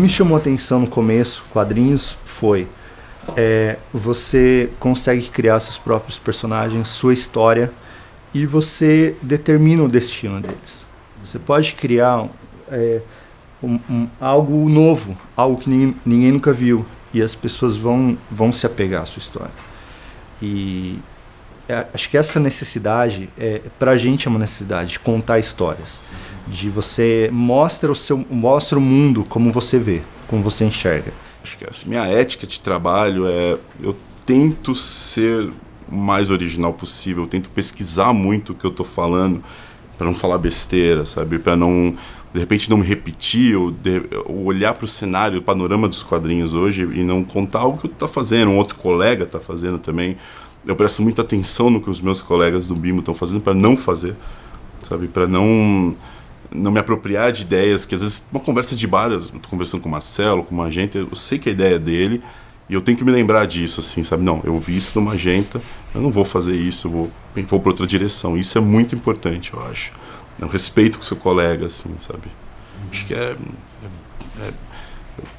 me chamou a atenção no começo, quadrinhos, foi você consegue criar seus próprios personagens, sua história, e você determina o destino deles. Você pode criar algo novo, algo que ninguém nunca viu, e as pessoas vão se apegar à sua história. E acho que essa necessidade, pra gente é uma necessidade de contar histórias, de você mostra o mundo como você vê, como você enxerga. Acho que essa minha ética de trabalho eu tento ser o mais original possível, eu tento pesquisar muito o que eu tô falando, para não falar besteira, sabe? Para não, de repente, não me repetir, ou olhar para o cenário, o panorama dos quadrinhos hoje e não contar algo que eu tô fazendo, um outro colega tá fazendo também. Eu presto muita atenção no que os meus colegas do Bimo estão fazendo para não fazer, sabe? Para não me apropriar de ideias que, às vezes, uma conversa de bar, eu tô conversando com o Marcelo, com o Magenta, eu sei que a ideia é dele, e eu tenho que me lembrar disso, assim, sabe? Não, eu vi isso no Magenta, eu não vou fazer isso, eu vou para outra direção. Isso é muito importante, eu acho. O respeito com o seu colega, assim, sabe? Acho que eu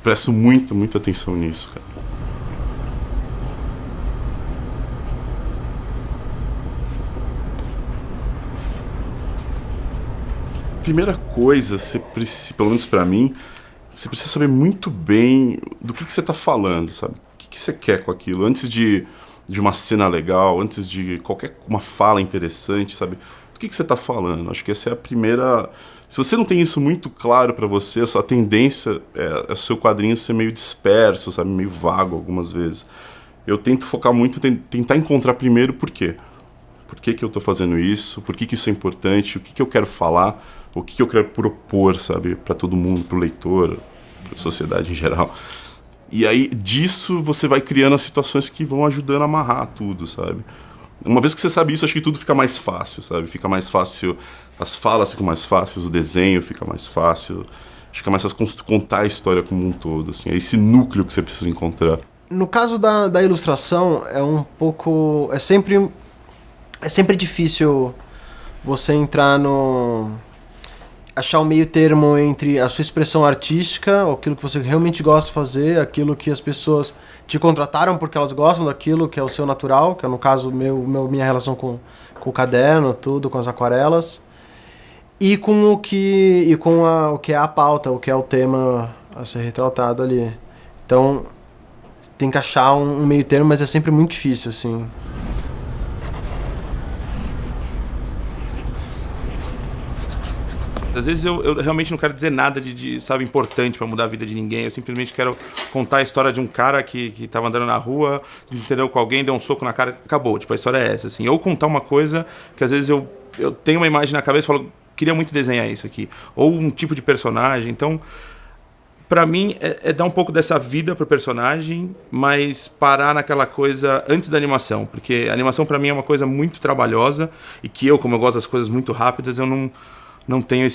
presto muita atenção nisso, cara. Primeira coisa, pelo menos pra mim, você precisa saber muito bem do que você tá falando, sabe? O que você quer com aquilo, antes de uma cena legal, antes de uma fala interessante, sabe? Do que você tá falando? Acho que essa é a primeira... Se você não tem isso muito claro pra você, a sua tendência é o seu quadrinho ser meio disperso, sabe? Meio vago algumas vezes. Eu tento focar muito, tentar encontrar primeiro por quê. Por que eu tô fazendo isso? Por que isso é importante? O que eu quero falar? O que eu quero propor, sabe? Pra todo mundo, pro leitor, pra sociedade em geral. E aí, disso, você vai criando as situações que vão ajudando a amarrar tudo, sabe? Uma vez que você sabe isso, acho que tudo fica mais fácil, sabe? Fica mais fácil, as falas ficam mais fáceis, o desenho fica mais fácil, fica mais fácil contar a história como um todo, assim. É esse núcleo que você precisa encontrar. No caso da ilustração, é sempre difícil você entrar achar um meio termo entre a sua expressão artística, aquilo que você realmente gosta de fazer, aquilo que as pessoas te contrataram porque elas gostam daquilo, que é o seu natural, que é no caso minha relação com o caderno, tudo, com as aquarelas, e com o que é a pauta, o que é o tema a ser retratado ali. Então, tem que achar um meio termo, mas é sempre muito difícil, assim. Às vezes eu realmente não quero dizer nada sabe, importante pra mudar a vida de ninguém. Eu simplesmente quero contar a história de um cara que tava andando na rua, se entendeu com alguém, deu um soco na cara, acabou. Tipo, a história é essa, assim. Ou contar uma coisa que às vezes eu tenho uma imagem na cabeça e falo, queria muito desenhar isso aqui. Ou um tipo de personagem. Então, pra mim, é dar um pouco dessa vida pro personagem, mas parar naquela coisa antes da animação. Porque a animação pra mim é uma coisa muito trabalhosa e que como eu gosto das coisas muito rápidas, eu não tenho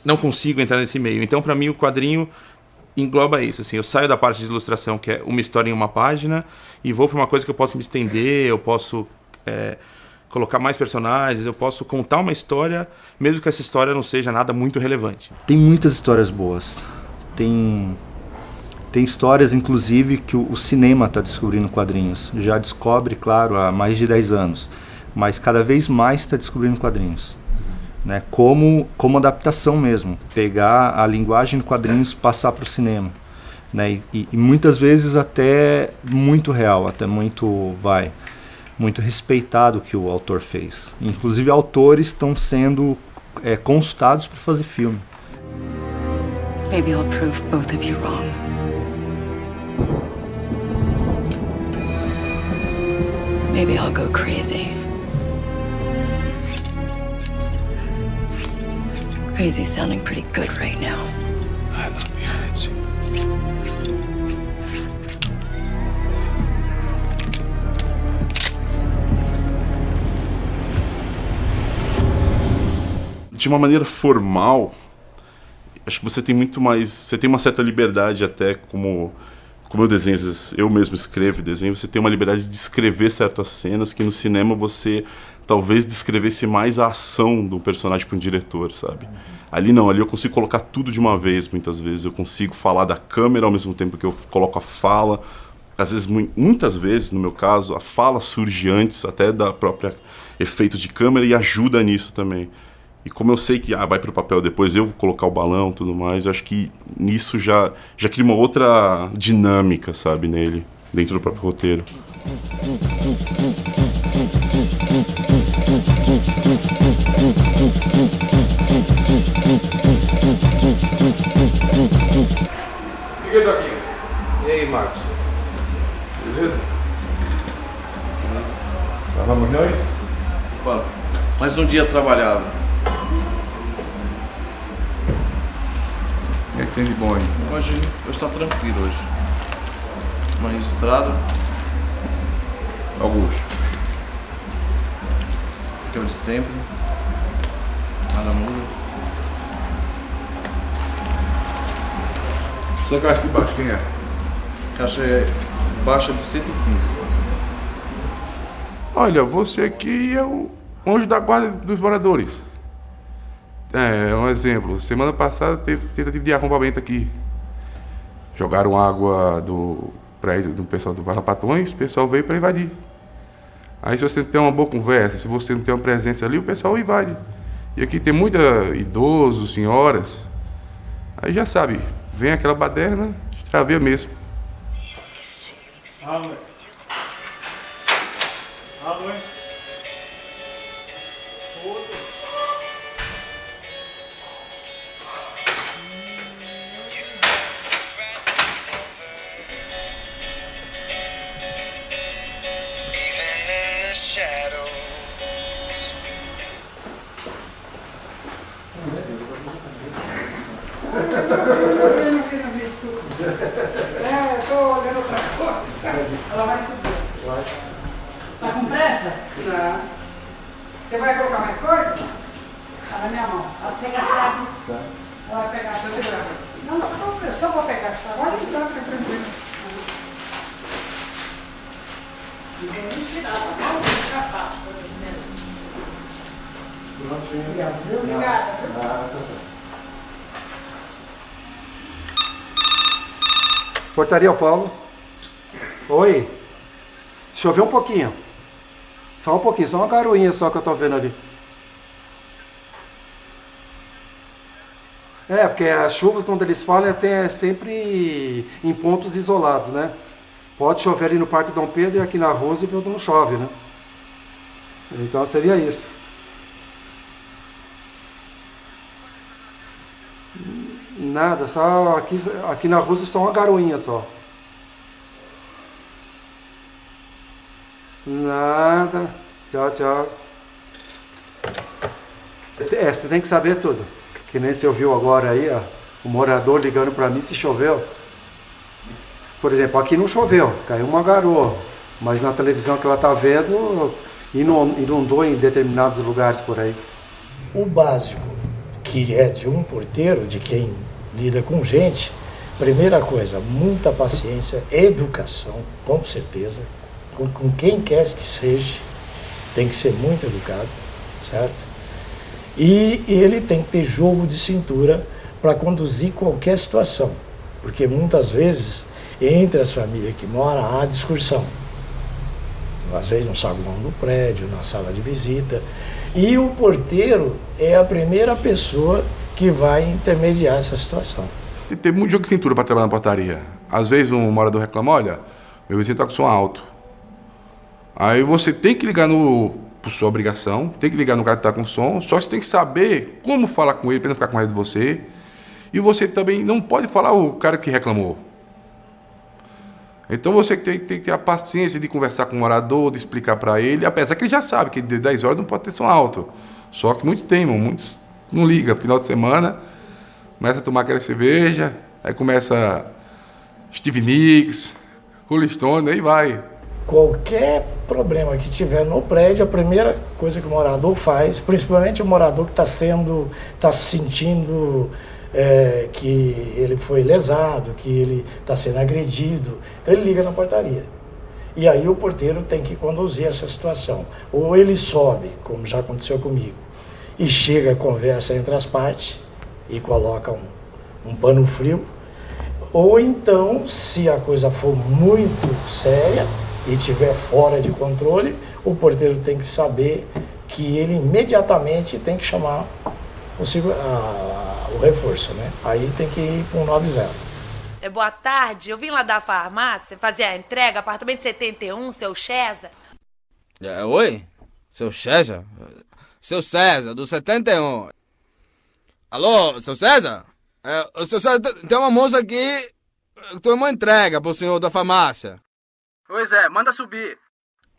não consigo entrar nesse meio. Então, para mim, o quadrinho engloba isso, assim. Eu saio da parte de ilustração, que é uma história em uma página, e vou para uma coisa que eu posso me estender, eu posso colocar mais personagens, eu posso contar uma história, mesmo que essa história não seja nada muito relevante. Tem muitas histórias boas. Tem histórias, inclusive, que o cinema está descobrindo quadrinhos. Já descobre, claro, há mais de 10 anos, mas cada vez mais está descobrindo quadrinhos. Né, como adaptação mesmo, pegar a linguagem de quadrinhos e passar para o cinema, né, e muitas vezes até muito real, até muito respeitado o que o autor fez. Inclusive autores estão sendo consultados para fazer filme. Maybe I'll prove both of you wrong. Maybe I'll go crazy. Crazy's sounding pretty good right now. I love you, Nancy. De uma maneira formal, acho que você tem muito mais... Você tem uma certa liberdade até como como eu desenho, às vezes, eu mesmo escrevo e desenho, você tem uma liberdade de descrever certas cenas que no cinema você talvez descrevesse mais a ação do personagem para um diretor, sabe? Ali não, ali eu consigo colocar tudo de uma vez, muitas vezes. Eu consigo falar da câmera ao mesmo tempo que eu coloco a fala. Às vezes, muitas vezes, no meu caso, a fala surge antes até da própria efeito de câmera e ajuda nisso também. E como eu sei que vai para o papel depois, eu vou colocar o balão e tudo mais, eu acho que nisso já cria uma outra dinâmica, sabe, nele, dentro do próprio roteiro. Fica aqui. E aí, Marcos? Beleza? Vamos nós? Vamos. Mais um dia trabalhado. O que é que tem de bom aí? Hoje está tranquilo hoje. Magistrado. Augusto. Esse aqui é o de sempre. Nada muda. Essa caixa de baixo, quem é? A caixa é baixa do 115. Olha, você aqui é o anjo da guarda dos moradores. É um exemplo. Semana passada teve tentativa de arrombamento aqui. Jogaram água do prédio do pessoal do Varlapatões, o pessoal veio para invadir. Aí se você não tem uma boa conversa, se você não tem uma presença ali, o pessoal invade. E aqui tem muita idosos, senhoras. Aí já sabe, vem aquela baderna, extravia mesmo. Alô? Alô? Tô olhando outra coisa. Ela vai subir. Tá com pressa? Não. Você vai colocar mais coisa? Tá na minha mão. Ela pega a chave. Tá. Ela vai pegar a chave. Não, só vou pegar a chave. Olha então, fica tranquilo. Não tem nem tirar, tá bom? Vou ficar fácil pra você. Obrigada, viu? Portaria ao Paulo. Oi. Choveu um pouquinho. Só um pouquinho, só uma garoinha só que eu tô vendo ali. É, porque as chuvas, quando eles falam, é sempre em pontos isolados, né? Pode chover ali no Parque Dom Pedro e aqui na Roosevelt não chove, né? Então seria isso. Nada, só aqui na Rússia só uma garoinha só. Nada. Tchau, tchau. É, você tem que saber tudo. Que nem você ouviu agora aí, ó, o morador ligando pra mim se choveu. Por exemplo, aqui não choveu, caiu uma garoa. Mas na televisão que ela tá vendo, inundou em determinados lugares por aí. O básico, que é de um porteiro, de quem lida com gente, primeira coisa, muita paciência, educação, com certeza, com quem quer que seja, tem que ser muito educado, certo? E ele tem que ter jogo de cintura para conduzir qualquer situação, porque muitas vezes, entre as famílias que moram, há discussão. Às vezes no saguão do prédio, na sala de visita, e o porteiro é a primeira pessoa que vai intermediar essa situação. Tem que ter muito jogo de cintura para trabalhar na portaria. Às vezes um morador reclama, olha, meu vizinho está com som alto. Aí você tem que ligar por sua obrigação, tem que ligar no cara que está com som, só que você tem que saber como falar com ele para não ficar com raiva de você. E você também não pode falar o cara que reclamou. Então você tem que ter a paciência de conversar com o morador, de explicar para ele, apesar que ele já sabe que de 10 horas não pode ter som alto. Só que muitos teimam, muitos não ligam. Final de semana, começa a tomar aquela cerveja, aí começa Stevie Nicks, Rolling Stone, aí vai. Qualquer problema que tiver no prédio, a primeira coisa que o morador faz, principalmente o morador que está se sentindo que ele foi lesado, que ele está sendo agredido. Então ele liga na portaria. E aí o porteiro tem que conduzir essa situação. Ou ele sobe, como já aconteceu comigo, e chega a conversa entre as partes e coloca um pano frio. Ou então, se a coisa for muito séria e estiver fora de controle, o porteiro tem que saber que ele imediatamente tem que chamar o reforço, né? Aí tem que ir para um 90. Boa tarde, eu vim lá da farmácia fazer a entrega, apartamento 71, seu César. Oi? Seu César? Seu César, do 71. Alô, seu César? Seu César, tem uma moça aqui que tem uma entrega pro senhor da farmácia. Pois é, manda subir.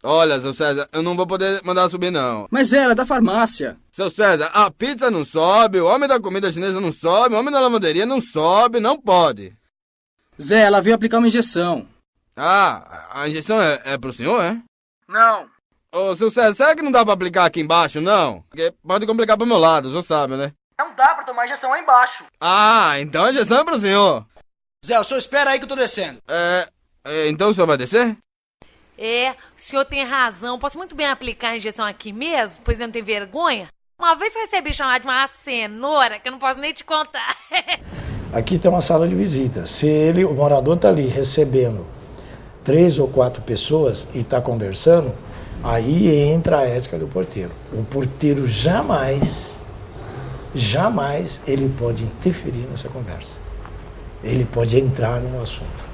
Olha, seu César, eu não vou poder mandar subir, não. Mas ela é da farmácia. Seu César, a pizza não sobe, o homem da comida chinesa não sobe, o homem da lavanderia não sobe, não pode. Zé, ela veio aplicar uma injeção. Ah, a injeção é pro senhor, é? Não. Ô, seu César, será que não dá pra aplicar aqui embaixo, não? Porque pode complicar pro meu lado, o senhor sabe, né? Não dá pra tomar injeção lá embaixo. Ah, então a injeção é pro senhor. Zé, o senhor espera aí que eu tô descendo. Então o senhor vai descer? O senhor tem razão. Posso muito bem aplicar a injeção aqui mesmo, pois eu não tenho vergonha? Uma vez eu recebi chamada de uma cenoura, que eu não posso nem te contar. Aqui tem uma sala de visita. Se o morador está ali recebendo 3 ou 4 pessoas e está conversando, aí entra a ética do porteiro. O porteiro jamais ele pode interferir nessa conversa. Ele pode entrar num assunto.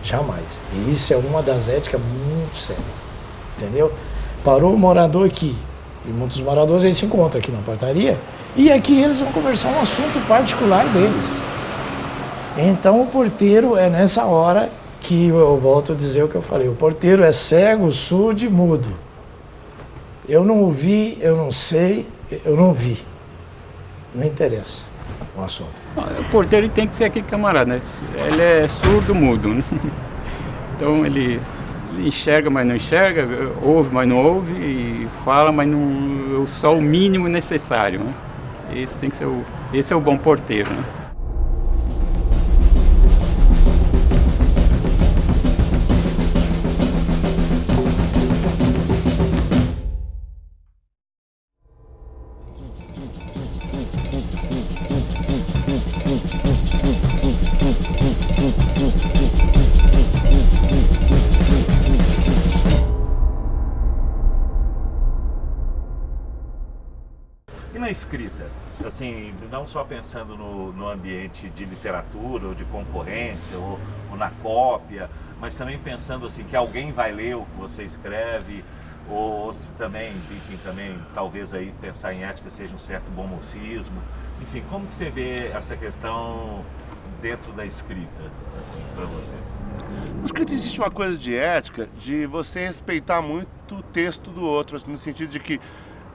Jamais. E isso é uma das éticas muito sérias. Entendeu? Parou o morador aqui. E muitos moradores eles se encontram aqui na portaria. E aqui eles vão conversar um assunto particular deles. Então o porteiro é nessa hora que eu volto a dizer o que eu falei. O porteiro é cego, surdo e mudo. Eu não ouvi, eu não sei, eu não vi. Não interessa o assunto. O porteiro tem que ser aquele camarada, né? Ele é surdo, mudo, né? Então ele enxerga, mas não enxerga, ouve, mas não ouve, e fala, mas não, só o mínimo necessário, né? Esse é o bom porteiro, né? E na escrita, assim, não só pensando no ambiente de literatura ou de concorrência ou na cópia, mas também pensando assim que alguém vai ler o que você escreve, ou se também, enfim, também talvez aí pensar em ética seja um certo bom mocismo. Enfim, como que você vê essa questão dentro da escrita, assim, para você? Na escrita existe uma coisa de ética, de você respeitar muito o texto do outro, assim, no sentido de que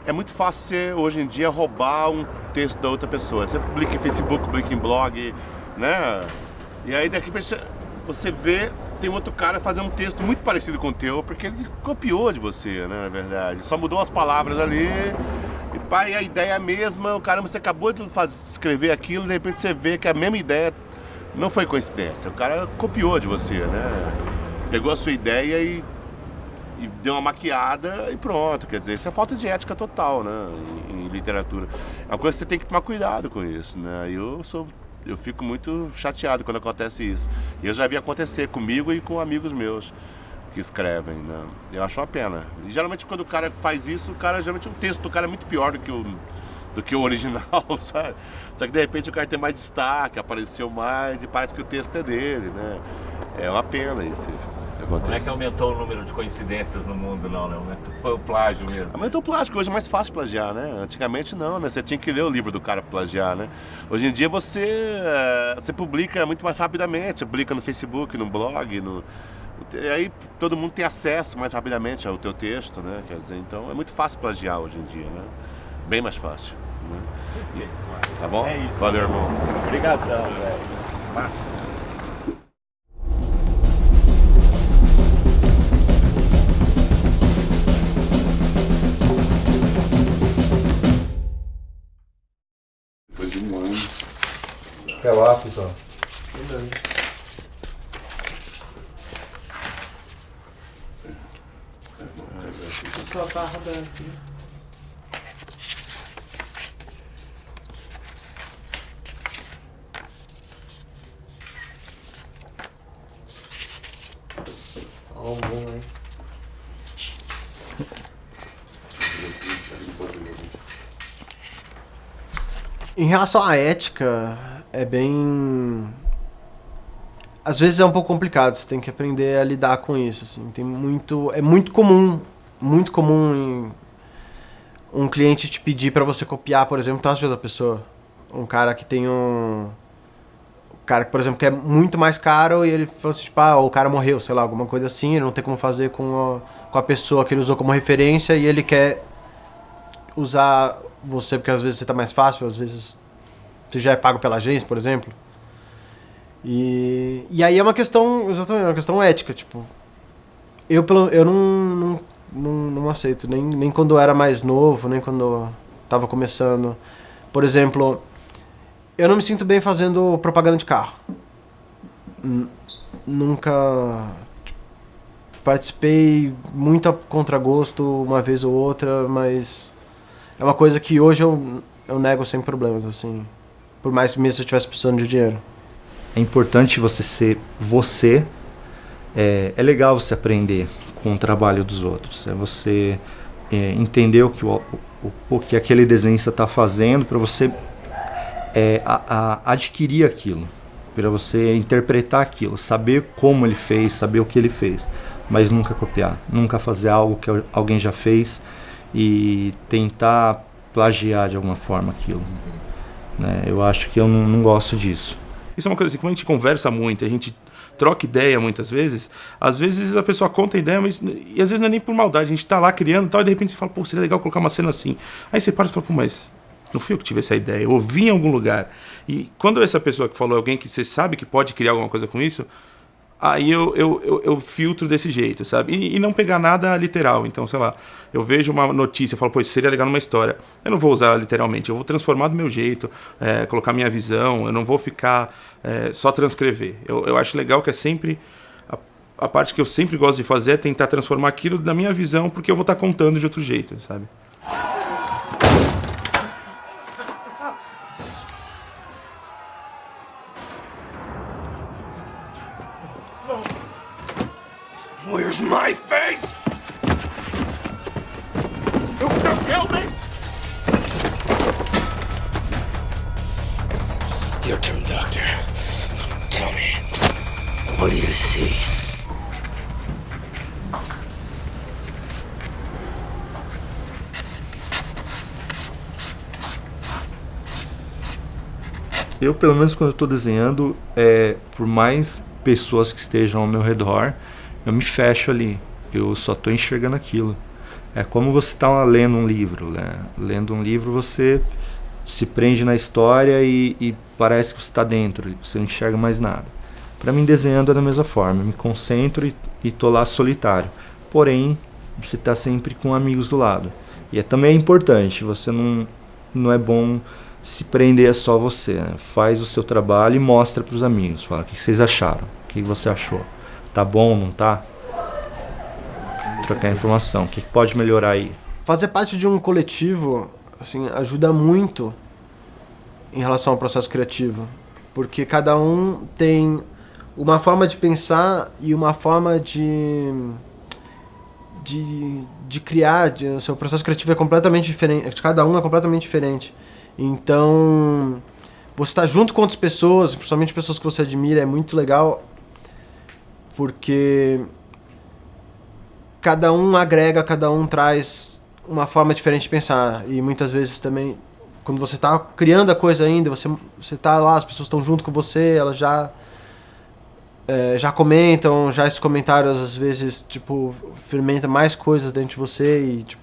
é muito fácil você, hoje em dia, roubar um texto da outra pessoa. Você publica em Facebook, publica em blog, né? E aí daqui você vê, tem outro cara fazendo um texto muito parecido com o teu, porque ele copiou de você, né, na verdade. Só mudou as palavras ali, e pá, e a ideia é a mesma, caramba, você acabou de escrever aquilo, de repente você vê que a mesma ideia não foi coincidência. O cara copiou de você, né? Pegou a sua ideia e deu uma maquiada e pronto, quer dizer, isso é falta de ética total, né, em literatura. É uma coisa que você tem que tomar cuidado com isso, né, eu fico muito chateado quando acontece isso. E eu já vi acontecer comigo e com amigos meus que escrevem, né, eu acho uma pena. E geralmente quando o cara faz isso, geralmente o texto do cara é muito pior do que o original, sabe? Só que de repente o cara tem mais destaque, apareceu mais e parece que o texto é dele, né, é uma pena isso. Acontece. Não é que aumentou o número de coincidências no mundo, não, né? Foi o plágio mesmo. Aumentou o plágio, hoje é mais fácil plagiar, né? Antigamente não, né? Você tinha que ler o livro do cara pra plagiar, né? Hoje em dia você publica muito mais rapidamente, você publica no Facebook, no blog, e aí todo mundo tem acesso mais rapidamente ao teu texto, né? Quer dizer, então é muito fácil plagiar hoje em dia, né? Bem mais fácil. Né? Perfeito. Tá bom? É isso. Valeu, irmão. Obrigadão, velho. Massa. lápis, ó. Só tá rodando aqui. Ó, bom, hein? Em relação à ética, é bem... Às vezes é um pouco complicado, você tem que aprender a lidar com isso, assim. Tem muito... É muito comum em um cliente te pedir para você copiar, por exemplo, o traço de outra pessoa. Um cara que tem um cara que, por exemplo, que é muito mais caro e ele falou assim, tipo, o cara morreu, sei lá, alguma coisa assim, ele não tem como fazer com a pessoa que ele usou como referência e ele quer usar você porque às vezes você tá mais fácil, às vezes você já é pago pela agência, por exemplo. E aí é uma questão, exatamente, uma questão ética, tipo, eu não aceito, nem quando eu era mais novo, nem quando eu tava começando. Por exemplo, eu não me sinto bem fazendo propaganda de carro. Nunca participei muito a contragosto uma vez ou outra, mas é uma coisa que hoje eu nego sem problemas, assim. Por mais que mesmo se eu estivesse precisando de dinheiro. É importante você ser você. É legal você aprender com o trabalho dos outros. É você entender o que aquele desenhista está fazendo para você adquirir aquilo, para você interpretar aquilo, saber como ele fez, saber o que ele fez, mas nunca copiar, nunca fazer algo que alguém já fez e tentar plagiar de alguma forma aquilo. Né? Eu acho que eu não gosto disso. Isso é uma coisa assim, como a gente conversa muito, a gente troca ideia muitas vezes, às vezes a pessoa conta a ideia, mas e às vezes não é nem por maldade, a gente tá lá criando e tal, e de repente você fala, pô, seria legal colocar uma cena assim. Aí você para e fala, pô, mas não fui eu que tive essa ideia, eu ouvi em algum lugar. E quando essa pessoa que falou, alguém que você sabe que pode criar alguma coisa com isso, aí eu filtro desse jeito, sabe? E não pegar nada literal. Então, sei lá, eu vejo uma notícia, falo, pô, isso seria legal numa história. Eu não vou usar literalmente, eu vou transformar do meu jeito, colocar minha visão, eu não vou ficar só transcrever. Eu acho legal que é sempre... A parte que eu sempre gosto de fazer é tentar transformar aquilo na minha visão, porque eu vou estar contando de outro jeito, sabe? Where's my face? You gonna kill me? Your turn, Doctor. Tell me, what do you see? Eu, pelo menos quando eu estou desenhando, por mais pessoas que estejam ao meu redor, eu me fecho ali, eu só estou enxergando aquilo. É como você está lendo um livro, né? Lendo um livro você se prende na história e parece que você está dentro, você não enxerga mais nada. Para mim, desenhando é da mesma forma, eu me concentro e estou lá solitário. Porém, você está sempre com amigos do lado. E também é importante, você não é bom se prender a só você, né? Faz o seu trabalho e mostra para os amigos, fala o que vocês acharam, o que você achou. Tá bom, não tá? Trocar informação. O que pode melhorar aí? Fazer parte de um coletivo, assim, ajuda muito em relação ao processo criativo. Porque cada um tem uma forma de pensar e uma forma de criar. O seu processo criativo é completamente diferente. Cada um é completamente diferente. Então, você estar junto com outras pessoas, principalmente pessoas que você admira, é muito legal. Porque cada um agrega, cada um traz uma forma diferente de pensar. E muitas vezes também, quando você está criando a coisa ainda, você está lá, as pessoas estão junto com você, elas já comentam, já esses comentários às vezes, tipo, fermenta mais coisas dentro de você e, tipo,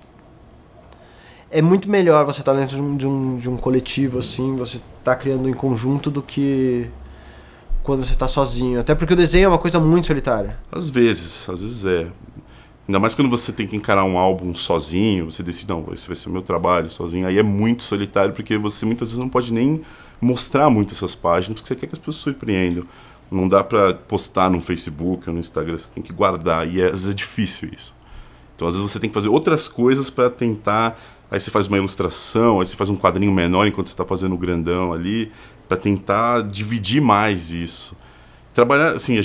é muito melhor você estar dentro de um coletivo, assim, você está criando em conjunto do que quando você está sozinho. Até porque o desenho é uma coisa muito solitária. Às vezes é. Ainda mais quando você tem que encarar um álbum sozinho, você decide, não, esse vai ser o meu trabalho sozinho. Aí é muito solitário, porque você muitas vezes não pode nem mostrar muito essas páginas, porque você quer que as pessoas surpreendam. Não dá pra postar no Facebook ou no Instagram, você tem que guardar, e às vezes é difícil isso. Então às vezes você tem que fazer outras coisas para tentar... Aí você faz uma ilustração, aí você faz um quadrinho menor enquanto você está fazendo o grandão ali, para tentar dividir mais isso. Trabalhar, assim,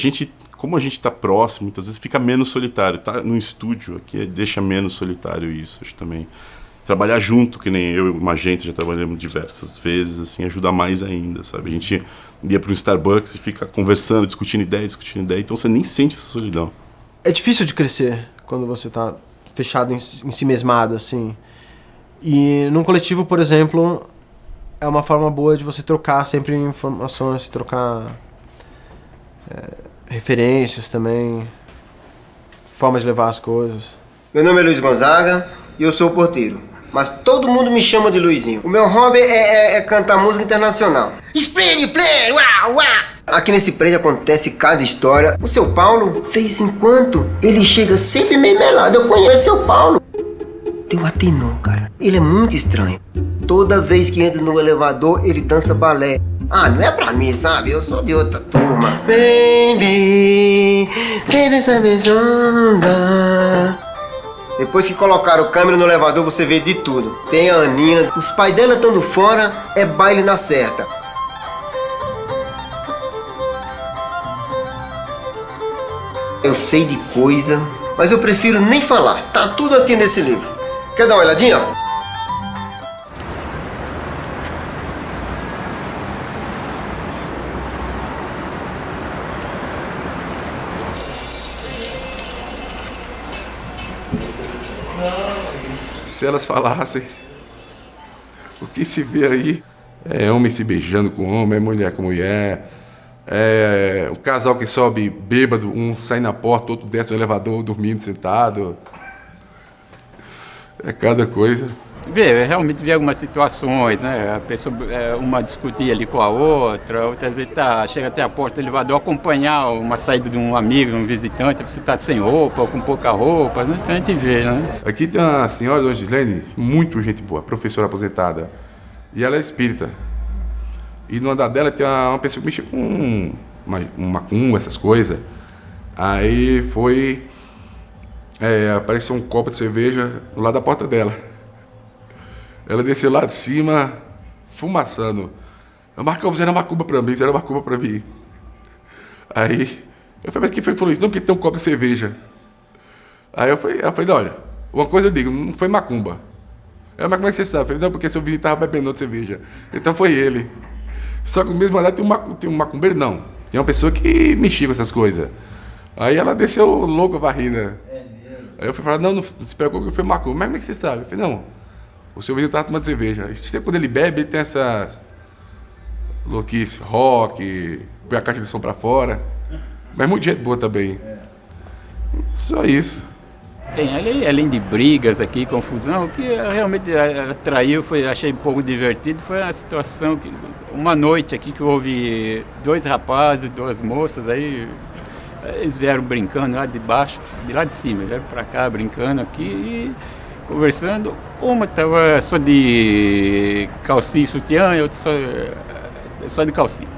como a gente está próximo, muitas vezes fica menos solitário. Tá no estúdio aqui deixa menos solitário isso, acho também. Trabalhar junto, que nem eu e o Magenta já trabalhamos diversas vezes, assim, ajuda mais ainda, sabe? A gente ia para um Starbucks e fica conversando, discutindo ideia, então você nem sente essa solidão. É difícil de crescer quando você tá fechado em si mesmado, assim. E num coletivo, por exemplo, é uma forma boa de você trocar sempre informações, trocar referências também, formas de levar as coisas. Meu nome é Luiz Gonzaga e eu sou o porteiro. Mas todo mundo me chama de Luizinho. O meu hobby é cantar música internacional. Splendid play, uau, uau! Aqui nesse prédio acontece cada história. O seu Paulo, vez em quando, ele chega sempre meio melado. Eu conheço o seu Paulo. Tem um atenor, cara. Ele é muito estranho. Toda vez que entra no elevador, ele dança balé. Ah, não é pra mim, sabe? Eu sou de outra turma. Baby, depois que colocaram câmera no elevador, você vê de tudo. Tem a Aninha, os pais dela estando fora, é baile na certa. Eu sei de coisa, mas eu prefiro nem falar. Tá tudo aqui nesse livro. Quer dar uma olhadinha? Se elas falassem o que se vê aí, é homem se beijando com homem, é mulher com mulher, é um casal que sobe bêbado, um sai na porta, outro desce no elevador dormindo sentado. É cada coisa. Realmente vê algumas situações, né? A pessoa, uma discutir ali com a outra vezes chega até a porta do elevador, acompanhar uma saída de um amigo, um visitante, você está sem roupa ou com pouca roupa, né? Então a gente vê, né? Aqui tem uma senhora, Dona Gislene, muito gente boa, professora aposentada, e ela é espírita. E no andar dela tem uma pessoa que mexe com uma macumba, essas coisas. Aí apareceu um copo de cerveja do lado da porta dela. Ela desceu lá de cima, fumaçando. Marcão, fizeram uma macumba pra mim. Aí, eu falei, mas quem foi que falou isso? Não, porque tem um copo de cerveja. Aí eu falei, não, olha, uma coisa eu digo, não foi macumba. Ela, mas como é que você sabe? Eu falei, não, porque seu vizinho tava bebendo outra cerveja. Então foi ele. Só que no mesmo andar tem um macumbeiro, não. Tem uma pessoa que mexia com essas coisas. Aí ela desceu louca, varrida. Aí eu fui falar, não se preocupe que foi macumba. Mas como é que você sabe? Eu falei, não. O seu vizinho estava tomando cerveja. E quando ele bebe, ele tem essas louquices, rock, põe a caixa de som pra fora. Mas muita gente boa também. Só isso. Tem, além de brigas aqui, confusão, o que realmente atraiu, achei um pouco divertido, foi a situação, uma noite aqui que houve 2 rapazes, 2 moças, aí eles vieram brincando lá de baixo, de lá de cima, vieram pra cá brincando aqui e conversando. Uma estava só de calcinha e sutiã e outra só de calcinha.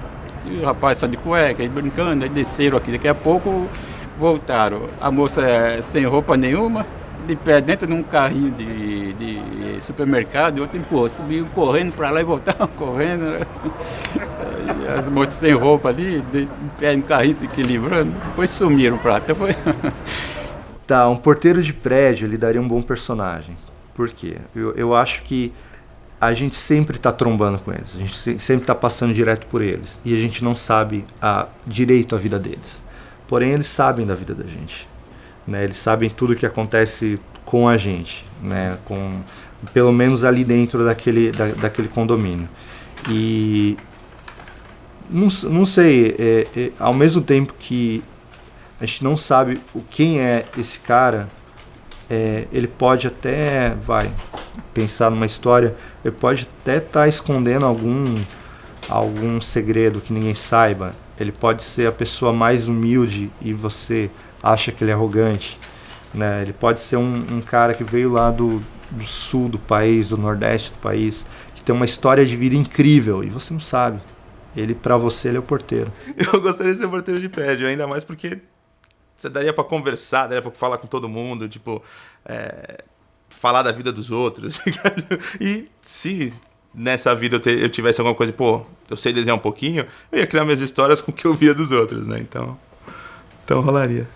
E o rapaz só de cueca, aí brincando, aí desceram aqui. Daqui a pouco voltaram. A moça sem roupa nenhuma, de pé dentro de um carrinho de supermercado, e outro empurrou. Subiu correndo para lá e voltavam correndo. As moças sem roupa ali, de pé no carrinho se equilibrando. Depois sumiram para lá. Então foi... Tá, um porteiro de prédio, ele daria um bom personagem. Por quê? Eu acho que a gente sempre está trombando com eles, a gente sempre está passando direto por eles, e a gente não sabe direito a vida deles. Porém, eles sabem da vida da gente, né? Eles sabem tudo o que acontece com a gente, né? Pelo menos ali dentro daquele condomínio. E não sei, ao mesmo tempo que a gente não sabe quem é esse cara, ele pode até, pensar numa história, ele pode até estar escondendo algum segredo que ninguém saiba. Ele pode ser a pessoa mais humilde e você acha que ele é arrogante. né? Ele pode ser um cara que veio lá do sul do país, do nordeste do país, que tem uma história de vida incrível e você não sabe. Ele, pra você, ele é o porteiro. Eu gostaria de ser porteiro de prédio, ainda mais porque você daria pra conversar, daria pra falar com todo mundo, tipo, falar da vida dos outros. E se nessa vida eu tivesse alguma coisa, pô, eu sei desenhar um pouquinho, eu ia criar minhas histórias com o que eu via dos outros, né? Então rolaria.